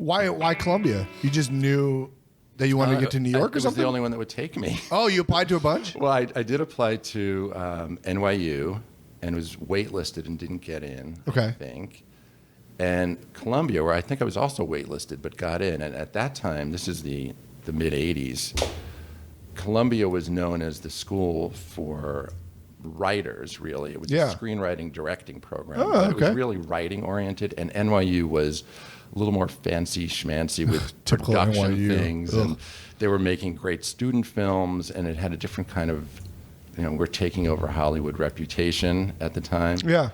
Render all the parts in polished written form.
Why Columbia? You just knew that you wanted to get to New York or It was something? the only one that would take me. Oh, you applied to a bunch? Well, I did apply to NYU and was waitlisted and didn't get in, Okay. I think. And Columbia, where I think I was also waitlisted but got in. And at that time, this is the mid-'80s, Columbia was known as the school for writers, really. It was Yeah. a screenwriting directing program. Oh, but it was okay. really writing oriented, and NYU was a little more fancy schmancy with Typical production NYU. things. Ugh. And they were making great student films, and it had a different kind of, we're taking over Hollywood reputation at the time. Yeah.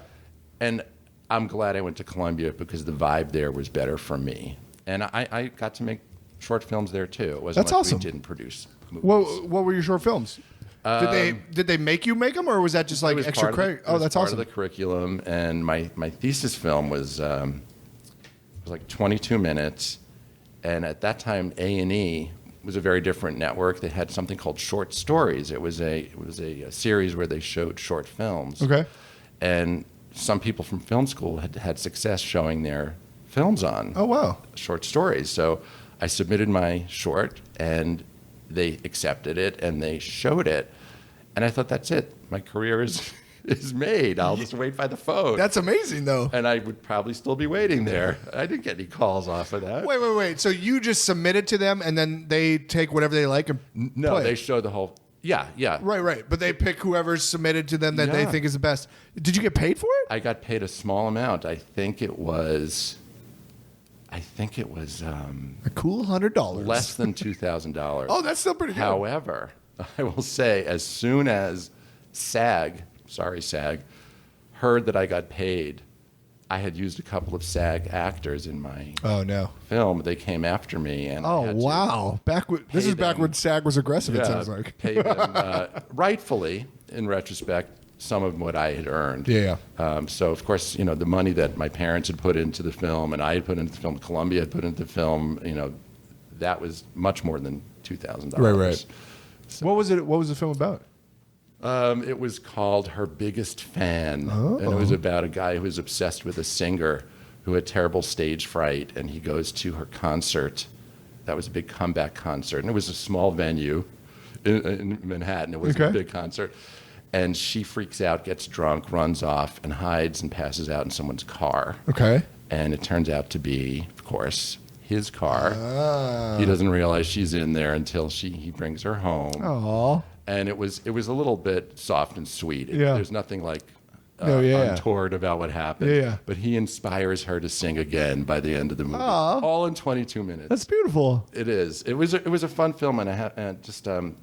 And I'm glad I went to Columbia because the vibe there was better for me. And I got to make short films there too. It wasn't That's like awesome. we didn't produce movies. What were your short films? Did they make you make them, or was that just like It was extra part of the- credit? it Oh, was that's part awesome. of the curriculum, and my thesis film was like 22 minutes, and at that time A&E was a very different network. They had something called Short Stories. It was a series where they showed short films. Okay. And some people from film school had success showing their films on Oh, wow. short stories. So I submitted my short, and they accepted it, and they showed it. And I thought, that's it. My career is made. I'll just wait by the phone. That's amazing, though. And I would probably still be waiting there. I didn't get any calls off of that. Wait. So you just submit it to them, and then they take whatever they like and No, play they it? show the whole. Yeah. Right. But they pick whoever's submitted to them that they Yeah. think is the best. Did you get paid for it? I got paid a small amount. I think it was A cool $100. less than $2,000. Oh, that's still pretty good. However, I will say, as soon as SAG, heard that I got paid, I had used a couple of SAG actors in my Oh no. film. They came after me, and I Oh had to wow. This pay is back them. when SAG was aggressive. It sounds like. pay them rightfully, in retrospect, some of what I had earned. Yeah. So of course, the money that my parents had put into the film, and I had put into the film, Columbia had put into the film, that was much more than $2,000. Right. What was it? What was the film about? It was called Her Biggest Fan, and it was about a guy who was obsessed with a singer who had terrible stage fright, and he goes to her concert. That was a big comeback concert, and it was a small venue in Manhattan. It wasn't a big concert. And she freaks out, gets drunk, runs off, and hides and passes out in someone's car. Okay. And it turns out to be, of course, his car. He doesn't realize she's in there until he brings her home. Oh. And it was a little bit soft and sweet. Yeah. There's nothing like yeah. untoward about what happened. Yeah. But he inspires her to sing again by the end of the movie. Aw. All in 22 minutes. That's beautiful. It is. It was a fun film, and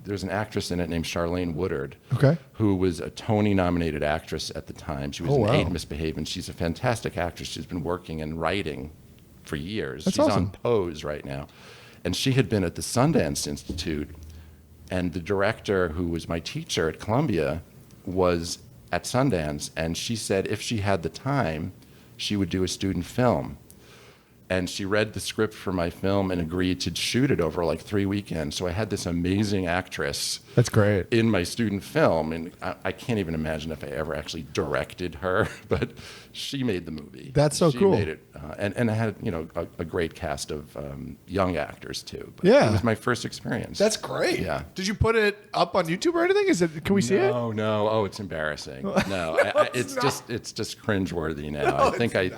there's an actress in it named Charlene Woodard, Okay. who was a Tony-nominated actress at the time. She was Oh, in wow. Ain't Misbehaved, and she's a fantastic actress. She's been working and writing for years. That's She's awesome. on Pose right now, and she had been at the Sundance Institute, and the director, who was my teacher at Columbia, was at Sundance, and she said if she had the time, she would do a student film. And she read the script for my film and agreed to shoot it over like 3 weekends. So I had this amazing actress That's great. in my student film, and I can't even imagine if I ever actually directed her, but she made the movie. That's so she cool. Made it, and I had a great cast of young actors too. But Yeah. it was my first experience. That's great. Yeah. Did you put it up on YouTube or anything? Can we see it? No. Oh, it's embarrassing. No, it's just cringeworthy now. No,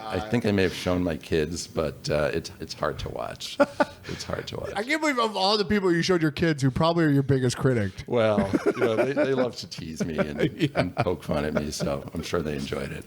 I think I may have shown my kids, but it's hard to watch. It's hard to watch. I can't believe of all the people you showed your kids, who probably are your biggest critic. Well, they love to tease me and poke fun at me, so I'm sure they enjoyed it.